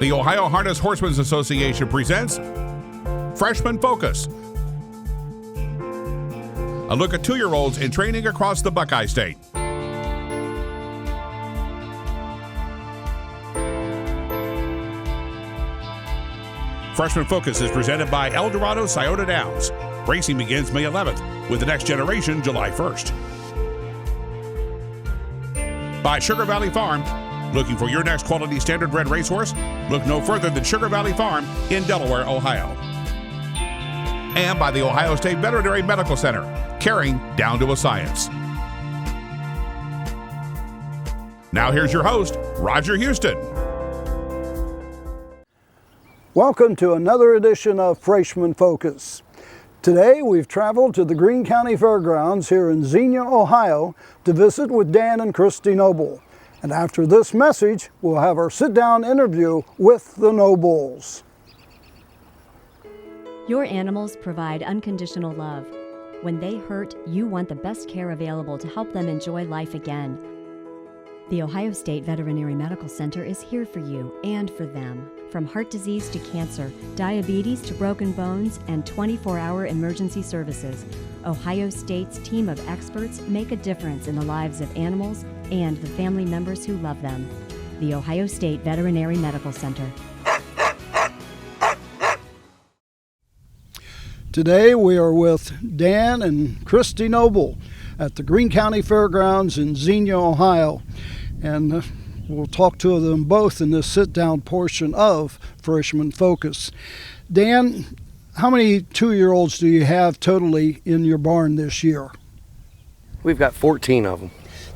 The Ohio Harness Horsemen's Association presents Freshman Focus. A look at 2-year-olds in training across the Buckeye State. Freshman Focus is presented by El Dorado Scioto Downs. Racing begins May 11th with the next generation July 1st. By Sugar Valley Farm. Looking for your next quality standard-bred racehorse? Look no further than Sugar Valley Farm in Delaware, Ohio. And by the Ohio State Veterinary Medical Center, caring down to a science. Now here's your host, Roger Houston. Welcome to another edition of Freshman Focus. Today we've traveled to the Greene County Fairgrounds here in Xenia, Ohio to visit with Dan and Christi Noble. And after this message, we'll have our sit-down interview with the Nobles. Your animals provide unconditional love. When they hurt, you want the best care available to help them enjoy life again. The Ohio State Veterinary Medical Center is here for you and for them. From heart disease to cancer, diabetes to broken bones, and 24-hour emergency services, Ohio State's team of experts make a difference in the lives of animals and the family members who love them. The Ohio State Veterinary Medical Center. Today we are with Dan and Christi Noble at the Greene County Fairgrounds in Xenia, Ohio. And we'll talk to them both in this sit-down portion of Freshman Focus. Dan, how many 2-year-olds do you have totally in your barn this year? We've got 14 of them.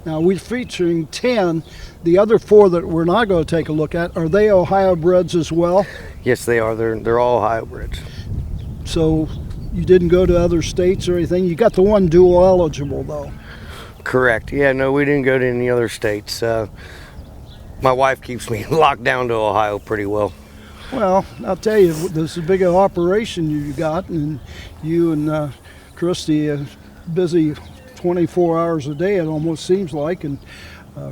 Now, we're featuring 10. The other 4 that we're not going to take a look at, are they Ohio breds as well? Yes, they are. They're all Ohio breds. So you didn't go to other states or anything? You got the one dual eligible, though. Correct. Yeah, no, we didn't go to any other states. My wife keeps me locked down to Ohio pretty well. Well, I'll tell you, this is a big operation you got, and you and Christi are busy 24 hours a day, it almost seems like. And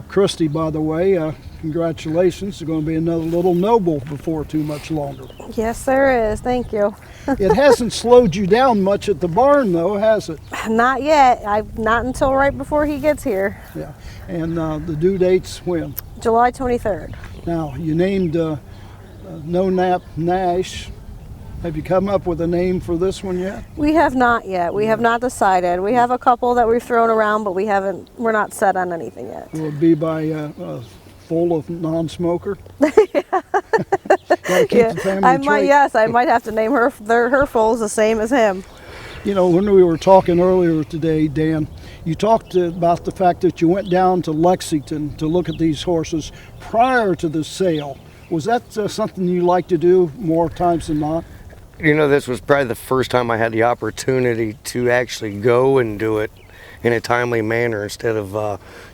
Christi, by the way, congratulations. There's going to be another little Noble before too much longer. Yes, there is. Thank you. It hasn't slowed you down much at the barn, though, has it? Not yet. Not until right before he gets here. Yeah. And the due date's when? July 23rd. Now, you named No Nap NASH. Have you come up with a name for this one yet? We have not yet. We have not decided. We have a couple that we've thrown around, but we're not set on anything yet. Will it be by full of non-smoker? Gotta keep the family trait. Yes, I might have to name her foals the same as him. You know, when we were talking earlier today, Dan, you talked about the fact that you went down to Lexington to look at these horses prior to the sale. Was that something you like to do more times than not? You know, this was probably the first time I had the opportunity to actually go and do it in a timely manner instead of,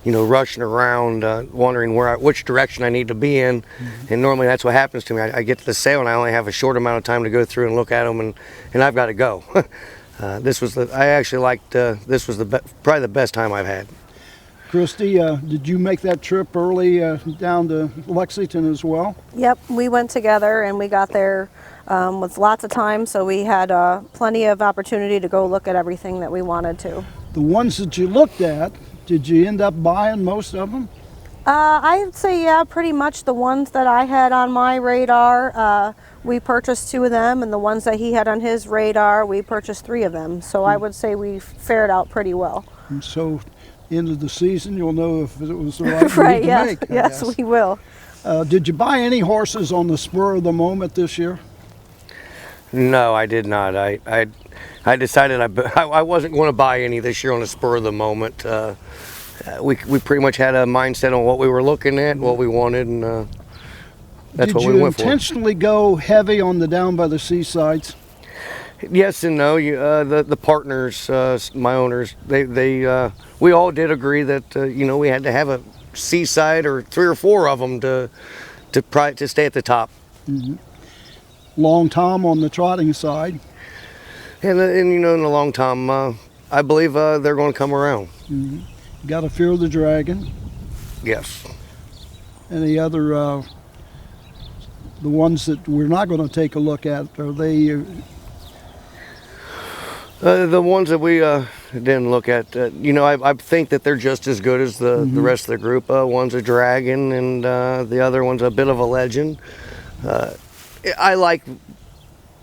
rushing around, wondering which direction I need to be in. Mm-hmm. And normally that's what happens to me. I get to the sale and I only have a short amount of time to go through and look at them, and I've got to go. This was probably the best time I've had. Christi, did you make that trip early down to Lexington as well? Yep, we went together and we got there with lots of time, so we had plenty of opportunity to go look at everything that we wanted to. The ones that you looked at, did you end up buying most of them? I'd say, yeah, pretty much the ones that I had on my radar, we purchased 2 of them, and the ones that he had on his radar, we purchased 3 of them. So I would say we fared out pretty well. And so, end of the season, you'll know if it was the right right, move yes, to make. yes, we will. Did you buy any horses on the spur of the moment this year? No, I did not. I decided I wasn't going to buy any this year on the spur of the moment. We pretty much had a mindset on what we were looking at, what we wanted, and that's what we went for. Did you intentionally go heavy on the down by the seasides? Yes and no. The partners, my owners, we all did agree that we had to have a seaside or 3 or 4 of them to stay at the top. Mm-hmm. Long Tom on the trotting side. And in the long Tom, I believe they're going to come around. Mm-hmm. Got to fear the dragon. Yes. Any other the ones that we're not going to take a look at, are they? The ones that we didn't look at, I think that they're just as good as the rest of the group. One's a dragon, and the other one's a bit of a legend. I like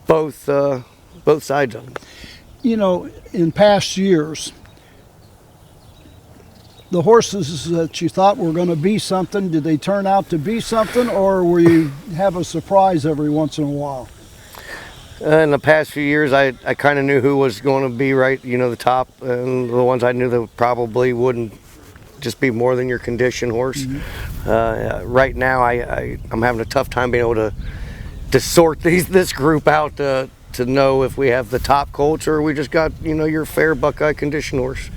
both sides of them. In past years, the horses that you thought were going to be something, did they turn out to be something, or will you have a surprise every once in a while? In the past few years, I kind of knew who was going to be right, the top, and the ones I knew that probably wouldn't just be more than your condition horse. Right now, I'm having a tough time being able to sort this group out to know if we have the top colts or we just got, your fair Buckeye condition horse.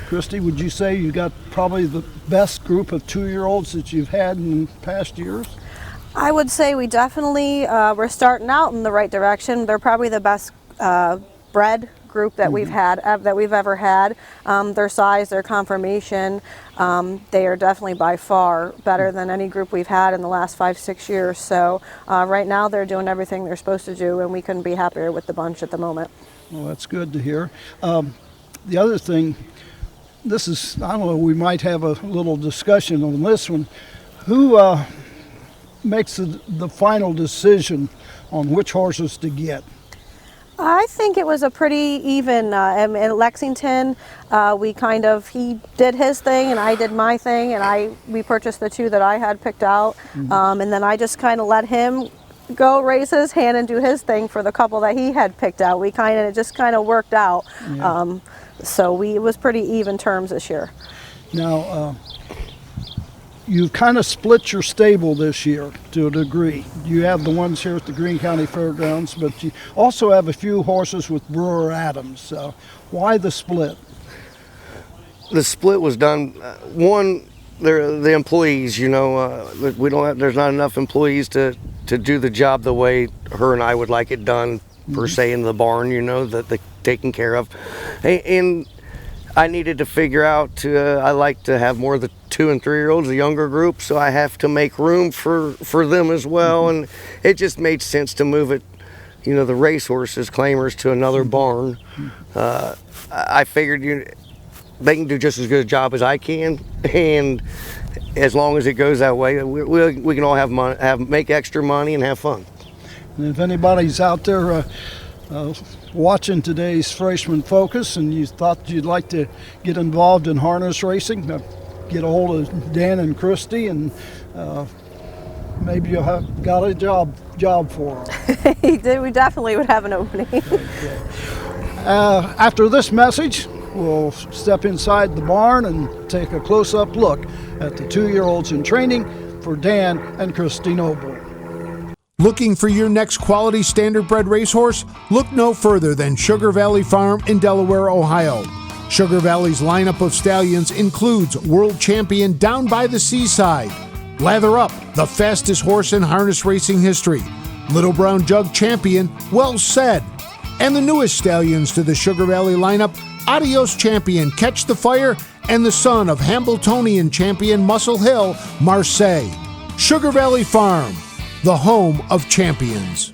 Christi, would you say you got probably the best group of 2-year-olds that you've had in past years? I would say we definitely, we're starting out in the right direction. They're probably the best bred group that we've had, that we've ever had. Their size, their conformation, they are definitely by far better than any group we've had in the last 5-6 years. So right now they're doing everything they're supposed to do, and we couldn't be happier with the bunch at the moment. Well, that's good to hear. The other thing, this is, I don't know, we might have a little discussion on this one. Who makes the final decision on which horses to get? I think it was a pretty even, in Lexington, he did his thing and I did my thing, and we purchased the 2 that I had picked out, and then I just kind of let him go raise his hand and do his thing for the couple that he had picked out. It just kind of worked out. Yeah. It was pretty even terms this year. Now, you've kind of split your stable this year to a degree. You have the ones here at the Greene County Fairgrounds, but you also have a few horses with Brewer Adams. Why the split? The split was done, one, the employees, we there's not enough employees to do the job the way her and I would like it done, per se, in the barn, the taken care of. And I needed to figure out, I like to have more of the 2- and 3-year-olds, the younger group, so I have to make room for them as well. And it just made sense to move it, the racehorses, claimers, to another barn. I figured they can do just as good a job as I can, and as long as it goes that way, we can all make extra money and have fun. And if anybody's out there watching today's Freshman Focus and you thought you'd like to get involved in harness racing, get a hold of Dan and Christi, and maybe you'll have got a job for them. We definitely would have an opening. After this message, we'll step inside the barn and take a close-up look at the 2-year-olds in training for Dan and Christi Noble. Looking for your next quality standard-bred racehorse? Look no further than Sugar Valley Farm in Delaware, Ohio. Sugar Valley's lineup of stallions includes world champion Down by the Seaside, Lather Up, the fastest horse in harness racing history, Little Brown Jug champion Well Said, and the newest stallions to the Sugar Valley lineup, Adios champion Catch the Fire, and the son of Hambletonian champion Muscle Hill, Marseille. Sugar Valley Farm, the home of champions.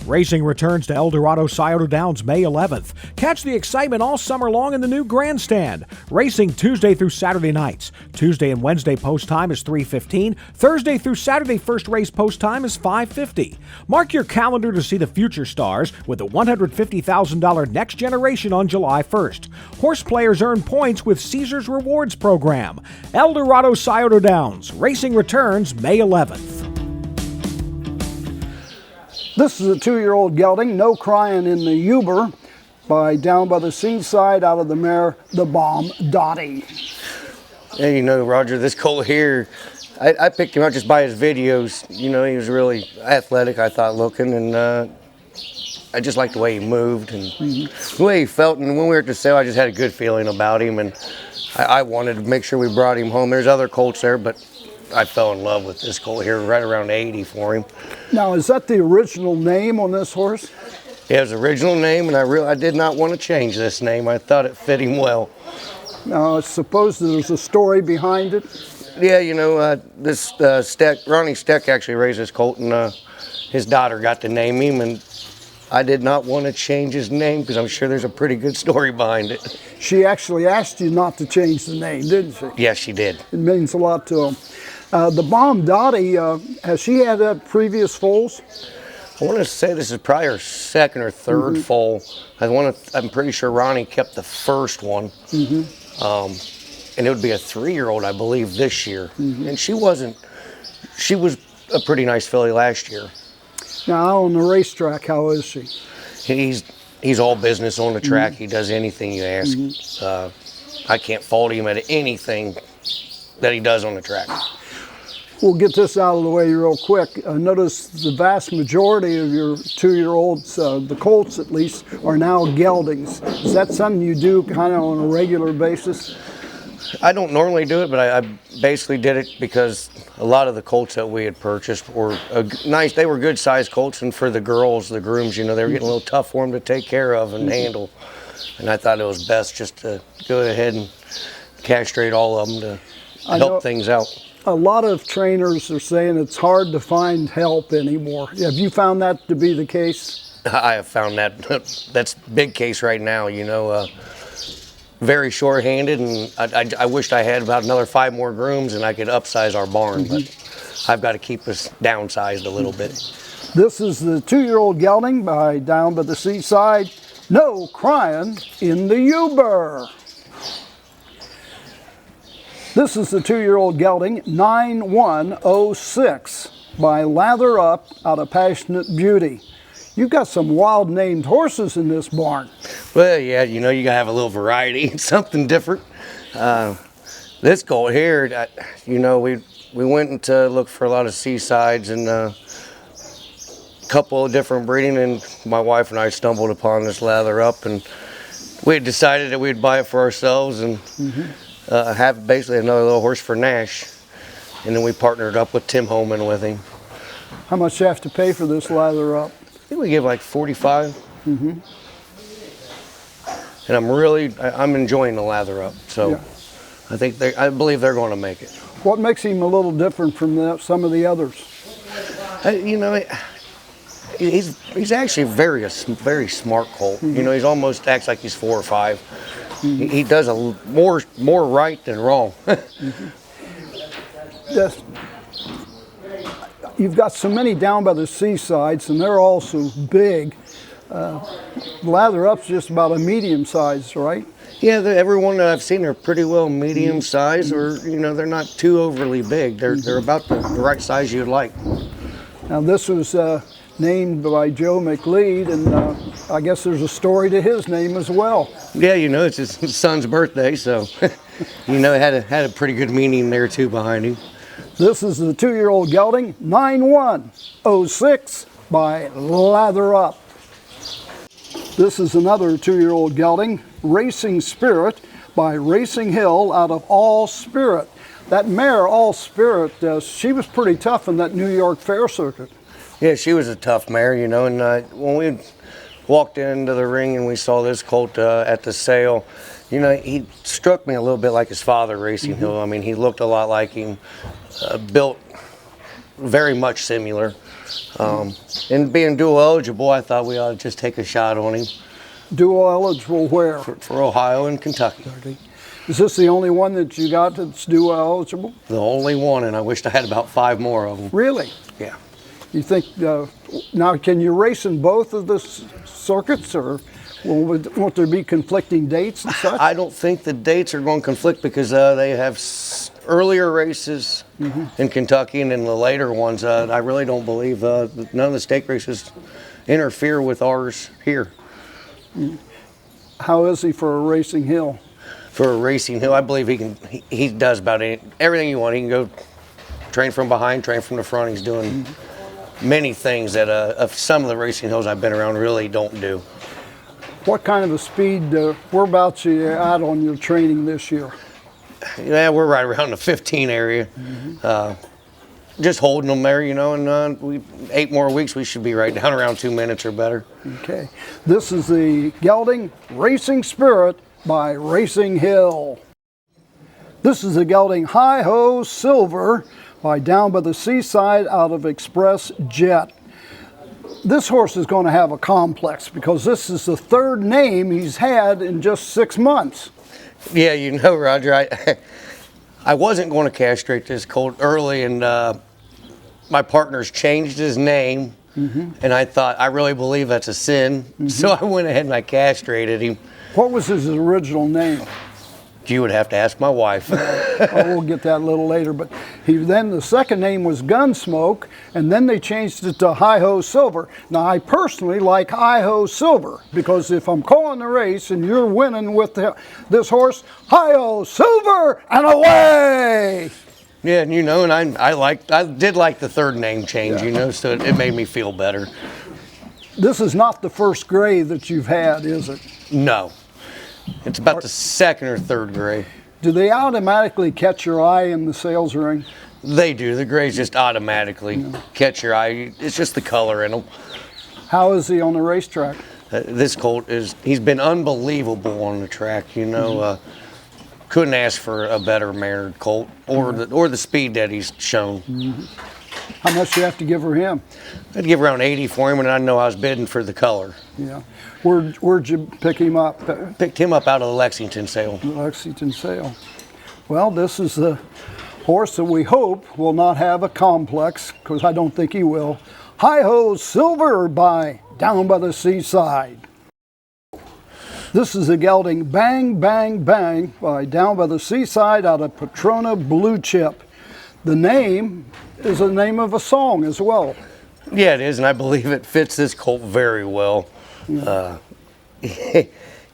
Racing returns to El Dorado Scioto Downs May 11th. Catch the excitement all summer long in the new grandstand. Racing Tuesday through Saturday nights. Tuesday and Wednesday post time is 3:15. Thursday through Saturday first race post time is 5:50. Mark your calendar to see the future stars with the $150,000 Next Generation on July 1st. Horse players earn points with Caesars Rewards program. El Dorado Scioto Downs. Racing returns May 11th. This is a 2-year-old gelding, No Crying in the Uber, by Down by the Seaside, out of the mare, The Bomb Dottie. And Roger, this colt here, I picked him out just by his videos. He was really athletic, I thought, looking, and I just liked the way he moved and the way he felt. And when we were at the sale, I just had a good feeling about him, and I wanted to make sure we brought him home. There's other colts there, but I fell in love with this colt here, right around 80 for him. Now, is that the original name on this horse? Yeah, it was the original name, and I did not want to change this name. I thought it fit him well. Now, I suppose there's a story behind it? Yeah, you know, Ronnie Steck actually raised this colt, and his daughter got to name him, and I did not want to change his name because I'm sure there's a pretty good story behind it. She actually asked you not to change the name, didn't she? Yes, she did. It means a lot to him. The Bomb Dottie, has she had previous foals? I want to say this is probably her second or third foal. I'm pretty sure Ronnie kept the first one. And it would be a 3-year-old, I believe, this year. And she was a pretty nice filly last year. Now on the racetrack, how is she? He's all business on the track. He does anything you ask. I can't fault him at anything that he does on the track. We'll get this out of the way real quick. Notice the vast majority of your 2-year-olds, the colts at least, are now geldings. Is that something you do kind of on a regular basis? I don't normally do it, but I basically did it because a lot of the colts that we had purchased were nice. They were good sized colts, and for the girls, the grooms, you know, they were getting a little tough for them to take care of and handle. And I thought it was best just to go ahead and castrate all of them to help things out. A lot of trainers are saying it's hard to find help anymore. Have you found that to be the case? I have found that. That's big case right now, you know. Very short-handed, and I wished I had about another 5 more grooms and I could upsize our barn, but I've got to keep us downsized a little bit. This is the 2-year-old gelding by Down by the Seaside. No crying in the Uber. This is the 2-year-old gelding, 9106 by Lather Up out of Passionate Beauty. You've got some wild named horses in this barn. Well, yeah, you know, you gotta have a little variety, something different. This colt here, you know, we went to look for a lot of Seasides and a couple of different breeding, and my wife and I stumbled upon this Lather Up, and we had decided that we'd buy it for ourselves and have basically another little horse for Nash. And then we partnered up with Tim Holman with him. How much do you have to pay for this Lather Up? I think we give like 45. And I'm enjoying the Lather Up. So yeah. I believe they're going to make it. What makes him a little different from some of the others? You know, he's actually very smart colt. You know, he's almost acts like he's 4 or 5. He does more right than wrong. Yes. You've got so many Down by the Seasides, and they're all so big. Lather Up's just about a medium size, right? Yeah, everyone that I've seen are pretty well medium size, or you know, they're not too overly big. They're about the right size you'd like. Now this was named by Joe McLeod, and I guess there's a story to his name as well. Yeah, you know, it's his son's birthday, so you know, it had a pretty good meaning there too behind him. This is the 2-year-old gelding, 9106 by Lather Up. This is another 2-year-old gelding, Racing Spirit by Racing Hill out of All Spirit. That mare, All Spirit, she was pretty tough in that New York Fair circuit. Yeah, she was a tough mare, you know, and when we walked into the ring and we saw this colt at the sale, you know, he struck me a little bit like his father, Racing Hill. I mean, he looked a lot like him, built very much similar. And being dual eligible, I thought we ought to just take a shot on him. Dual eligible where? For Ohio and Kentucky. Is this the only one that you got that's dual eligible? The only one, and I wished I had about 5 more of them. Really? Yeah. You think, now can you race in both of the circuits, or won't there be conflicting dates and such? I don't think the dates are going to conflict because they have earlier races in Kentucky, and then the later ones, I really don't believe none of the stake races interfere with ours here. How is he for a Racing Hill? For a Racing Hill, I believe he does about everything you want. He can go train from behind, train from the front. He's doing many things that some of the Racing Hills I've been around really don't do. What kind of a speed, whereabouts are you at on your training this year? Yeah, we're right around the 15 area. Just holding them there, you know, and 8 more weeks we should be right down around 2 minutes or better. Okay. This is the gelding Racing Spirit by Racing Hill. This is a gelding Hi-Ho Silver by Down by the Seaside out of Express Jet. This horse is going to have a complex because this is the third name he's had in just 6 months. Yeah, you know, Roger, I wasn't going to castrate this colt early, and my partner's changed his name, and I thought, I really believe that's a sin, so I went ahead and I castrated him. What was his original name? You would have to ask my wife. Oh, we'll get that a little later. But then the second name was Gunsmoke, and then they changed it to Hi-Ho Silver. Now, I personally like Hi-Ho Silver because if I'm calling the race and you're winning with this horse, Hi-Ho Silver and away! Yeah, and you know, and I did like the third name change, you know, so it made me feel better. This is not the first gray that you've had, is it? No. It's about the second or third gray. Do they automatically catch your eye in the sales ring? They do. The grays just automatically catch your eye. It's just the color in them. How is he on the racetrack? This colt he's been unbelievable on the track, you know. Couldn't ask for a better mannered colt or the speed that he's shown. How much do you have to give for him? I'd give around 80 for him, and I know I was bidding for the color. Yeah. Where'd you pick him up? Picked him up out of the Lexington sale. Lexington sale. Well, this is the horse that we hope will not have a complex, because I don't think he will. Hi-Ho Silver by Down by the Seaside. This is a gelding Bang Bang Bang by Down by the Seaside out of Patrona Blue Chip. The name is the name of a song as well. Yeah, it is, and I believe it fits this colt very well. You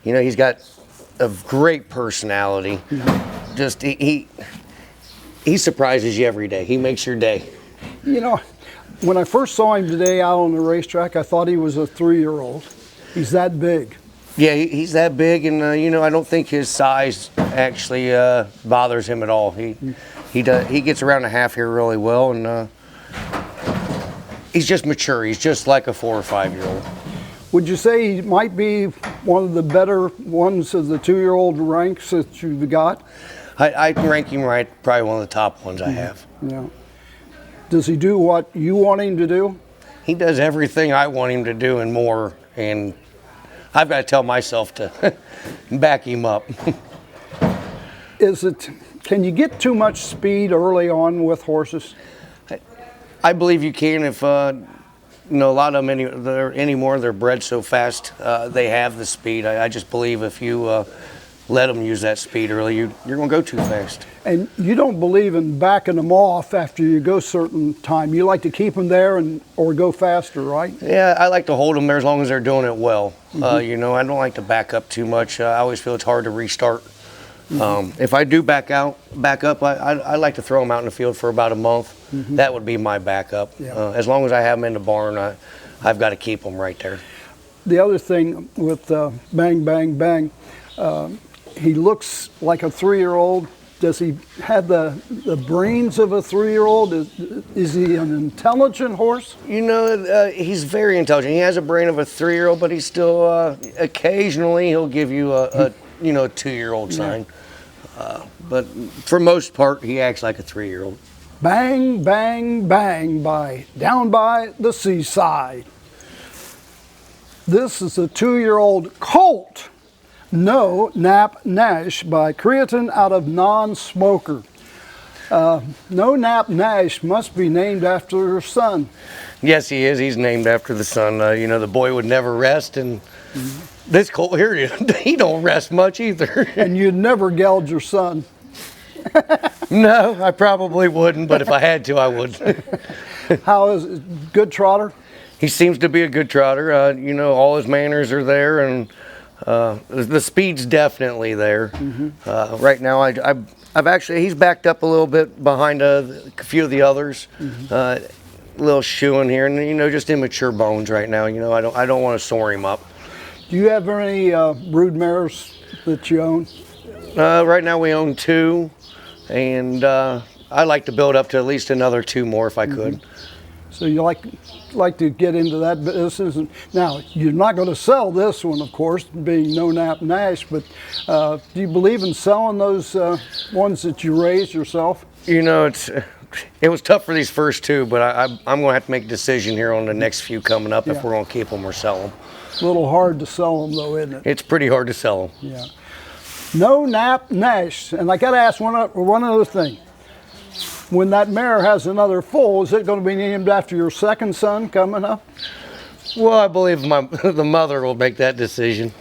know, he's got a great personality. Just he surprises you every day. He makes your day. You know, when I first saw him today out on the racetrack, I thought he was a 3-year-old. He's that big. Yeah, he's that big, and you know, I don't think his size actually bothers him at all. He gets around the half here really well, and he's just mature. He's just like a 4 or 5-year-old. Would you say he might be one of the better ones of the 2-year-old ranks that you've got? I rank him right, probably one of the top ones I have. Yeah. Does he do what you want him to do? He does everything I want him to do and more, and I've got to tell myself to back him up. Can you get too much speed early on with horses? I believe you can if, you know, a lot of them anymore, they're bred so fast, they have the speed. I just believe if you let them use that speed early, you're going to go too fast. And you don't believe in backing them off after you go certain time. You like to keep them there or go faster, right? Yeah, I like to hold them there as long as they're doing it well. You know, I don't like to back up too much. I always feel it's hard to restart. If I do back up, I like to throw them out in the field for about a month. That would be my backup. Yeah. As long as I have them in the barn, I've got to keep them right there. The other thing with Bang Bang Bang, he looks like a 3-year-old. Does he have the brains of a 3-year-old? Is he an intelligent horse? You know, he's very intelligent. He has a brain of a 3-year-old, but he's still occasionally he'll give you a 2-year-old sign. But for most part, he acts like a 3-year-old. Bang Bang Bang by Down by the Seaside. This is a 2-year-old colt. No Nap Nash by CREATINE out of Non-Smoker. No Nap Nash must be named after her son. Yes, he is. He's named after the son. You know, the boy would never rest, and this colt here, he don't rest much either. And you'd never geld your son. No, I probably wouldn't, but if I had to, I would. How is it? Good trotter? He seems to be a good trotter. You know, all his manners are there, and the speed's definitely there. Right now, I've actually, he's backed up a little bit behind a few of the others. A little shoeing here, and you know, just immature bones right now. You know, I don't want to sore him up. Do you have any brood mares that you own? Right now we own 2, and I'd like to build up to at least another 2 more if I could. So you like to get into that business. And now, you're not going to sell this one, of course, being no nap NASH, but do you believe in selling those ones that you raised yourself? You know, it was tough for these first two, but I'm going to have to make a decision here on the next few coming up if we're going to keep them or sell them. A little hard to sell them, though, isn't it? It's pretty hard to sell them. Yeah. No nap NASH. And I got to ask one other thing. When that mare has another foal, is it going to be named after your second son coming up? Well, I believe the mother will make that decision.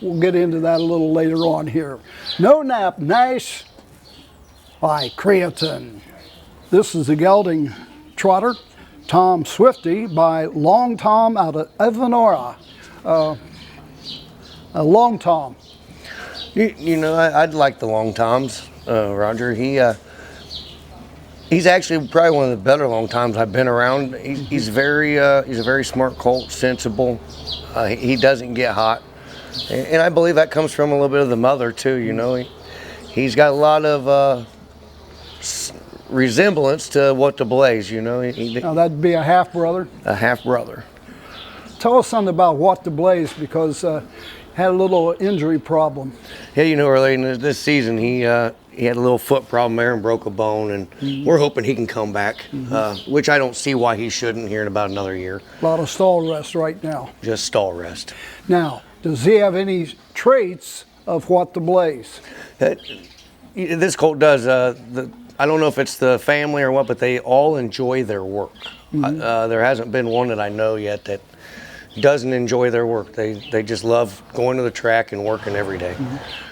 We'll get into that a little later on here. No nap NASH by CREATINE. This is the gelding trotter, Tom Swifty, by Long Tom out of Evanora. A Long Tom. You know, I'd like the Long Toms, Roger. He's actually probably one of the better Long Toms I've been around. He's a very smart colt, sensible. He doesn't get hot, and I believe that comes from a little bit of the mother too. You know, he's got a lot of resemblance to What the Blaze. You know, now that'd be a half brother. A half brother. Tell us something about What the Blaze, because had a little injury problem. Yeah, you know, early in this season he had a little foot problem there and broke a bone, and we're hoping he can come back, which I don't see why he shouldn't here in about another year. A lot of stall rest right now. Just stall rest. Now, does he have any traits of What the Blaze? This colt does. I don't know if it's the family or what, but they all enjoy their work. There hasn't been one that I know yet that doesn't enjoy their work. They just love going to the track and working every day.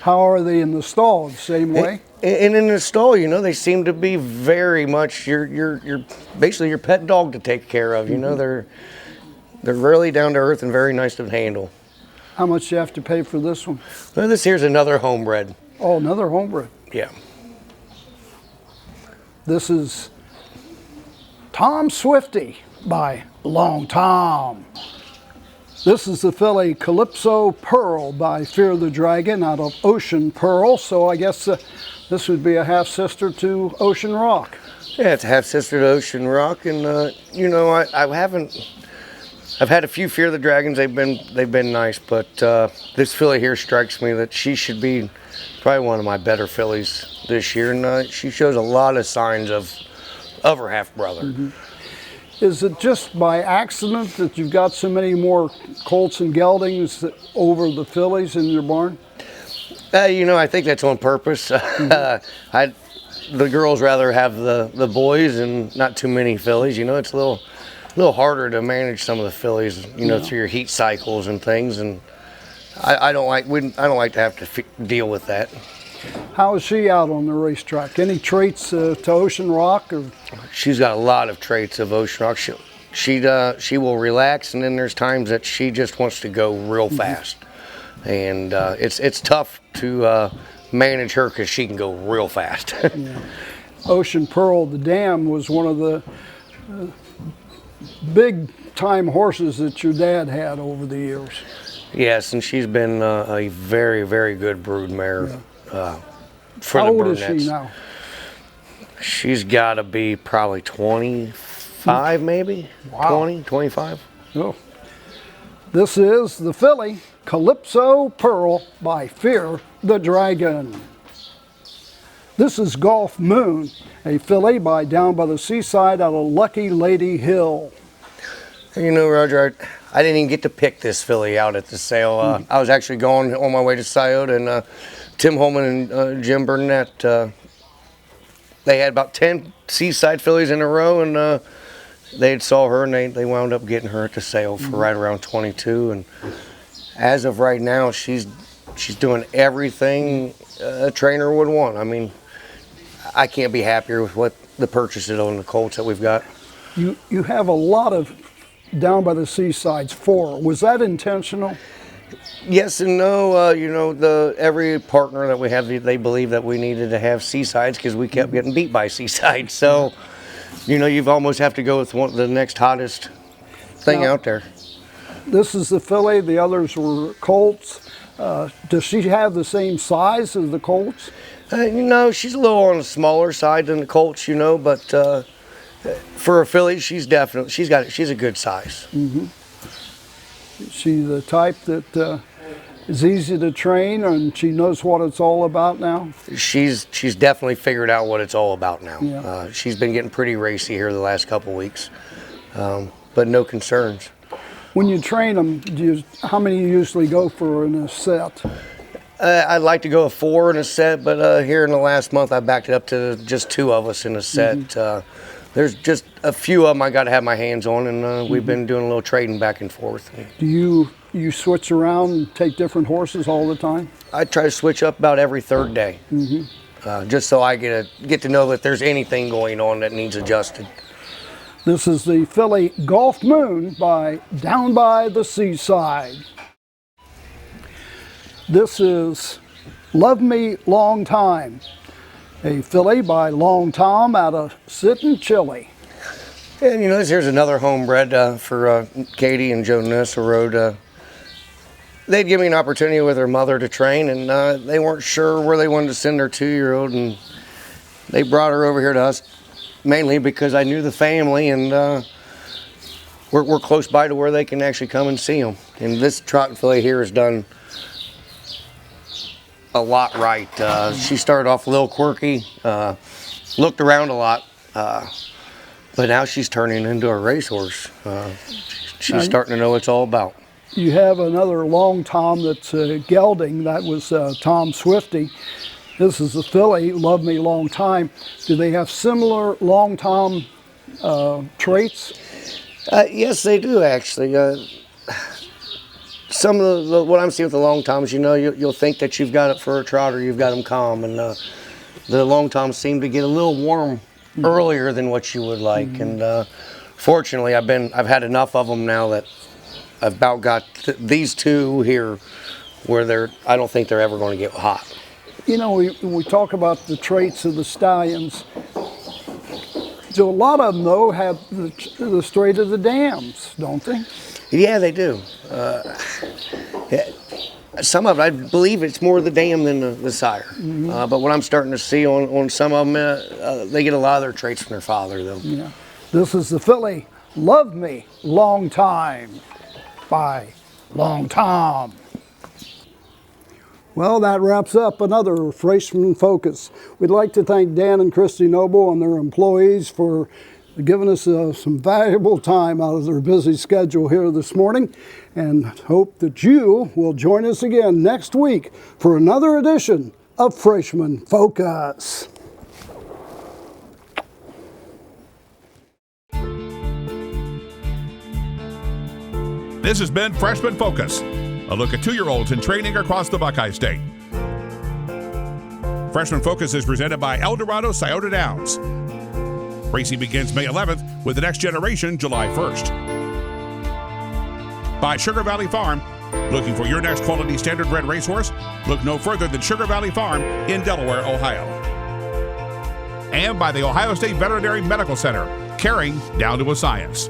How are they in the stall? The same way? And in the stall, you know, they seem to be very much your basically your pet dog to take care of. You know, they're really down to earth and very nice to handle. How much do you have to pay for this one? Well, this here's another homebred. Oh, another homebred. Yeah. This is Tom Swifty by Long Tom. This is the filly Calypso Pearl by Fear the Dragon out of Ocean Pearl. So I guess this would be a half sister to Ocean Rock. Yeah, it's a half sister to Ocean Rock, and you know, I've had a few Fear the Dragons. They've been nice, but this filly here strikes me that she should be probably one of my better fillies this year, and she shows a lot of signs of her half brother. Is it just by accident that you've got so many more colts and geldings over the fillies in your barn? You know, I think that's on purpose. The girls rather have the boys and not too many fillies. You know, it's a little harder to manage some of the fillies, you know, through your heat cycles and things, and I don't like to have to deal with that. How is she out on the racetrack? Any traits to Ocean Rock? Or? She's got a lot of traits of Ocean Rock. She will relax, and then there's times that she just wants to go real fast, and it's tough to manage her because she can go real fast. Yeah. Ocean Pearl, the dam, was one of the big time horses that your dad had over the years. Yes, and she's been a very, very good brood mare. Yeah. For How the old Burnett's. is she now? She's got to be probably 25, maybe. Wow. 20, 25. Oh. This is the filly Calypso Pearl by Fear the Dragon. This is Gulf Moon, a filly by Down by the Seaside out of Lucky Lady Hill. You know, Roger, I didn't even get to pick this filly out at the sale. I was actually going on my way to Scioto, and Tim Holman and Jim Burnett, they had about 10 Seaside fillies in a row, and they had saw her, and they wound up getting her at the sale for right around 22. And as of right now, she's doing everything a trainer would want. I mean, I can't be happier with what the purchases on the colts that we've got. You have a lot of Down by the Seasides 4. Was that intentional? Yes and no. You know, every partner that we have, they believe that we needed to have Seasides because we kept getting beat by Seasides. So, you know, you've almost have to go with the next hottest thing out there. This is the filly. The others were colts. Does she have the same size as the colts? You know, she's a little on the smaller side than the colts, you know, but For a filly, she's a good size. Is she the type that is easy to train, and she knows what it's all about now? She's definitely figured out what it's all about now. Yeah. She's been getting pretty racy here the last couple weeks, but no concerns. When you train them, how many you usually go for in a set? I'd like to go a 4 in a set, but here in the last month I backed it up to just 2 of us in a set. There's just a few of them I got to have my hands on, and we've been doing a little trading back and forth. Do you switch around and take different horses all the time? I try to switch up about every 3rd day, just so I get to know that there's anything going on that needs adjusted. This is the filly Golf Moon by Down by the Seaside. This is Love Me Long Time, a filly by Long Tom out of Sittin' Chili. And you know, here's another homebred for Katie and Joe Nessa Road. They'd give me an opportunity with her mother to train, and they weren't sure where they wanted to send their 2-year-old, and they brought her over here to us mainly because I knew the family, and we're close by to where they can actually come and see them. And this trotting filly here has done a lot right. She started off a little quirky, looked around a lot, but now she's turning into a racehorse. She's starting to know what it's all about. You have another Long Tom that's gelding. That was Tom Swifty. This is the filly, Love Me Long Time. Do they have similar Long Tom traits? Yes, they do actually. Some of what I'm seeing with the Long Toms, you know, you'll think that you've got it for a trotter, you've got them calm, and the Long Toms seem to get a little warm earlier than what you would like. And fortunately, I've had enough of them now that I've about got these 2 here where I don't think they're ever going to get hot. You know, we talk about the traits of the stallions. Do a lot of them, though, have the straight of the dams, don't they? Yeah, they do. Some of it, I believe it's more the dam than the sire. But what I'm starting to see on some of them, they get a lot of their traits from their father, though. Yeah. This is the filly, Love Me Long Time by Long Tom. Well, that wraps up another Freshman Focus. We'd like to thank Dan and Christi Noble and their employees for giving us some valuable time out of their busy schedule here this morning, and hope that you will join us again next week for another edition of Freshman Focus. This has been Freshman Focus, a look at 2-year-olds in training across the Buckeye State. Freshman Focus is presented by Eldorado Scioto Downs. Racing begins May 11th with the next generation July 1st. By Sugar Valley Farm. Looking for your next quality standard bred racehorse? Look no further than Sugar Valley Farm in Delaware, Ohio. And by the Ohio State Veterinary Medical Center, caring down to a science.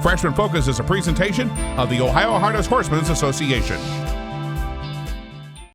Freshman Focus is a presentation of the Ohio Harness Horsemen's Association.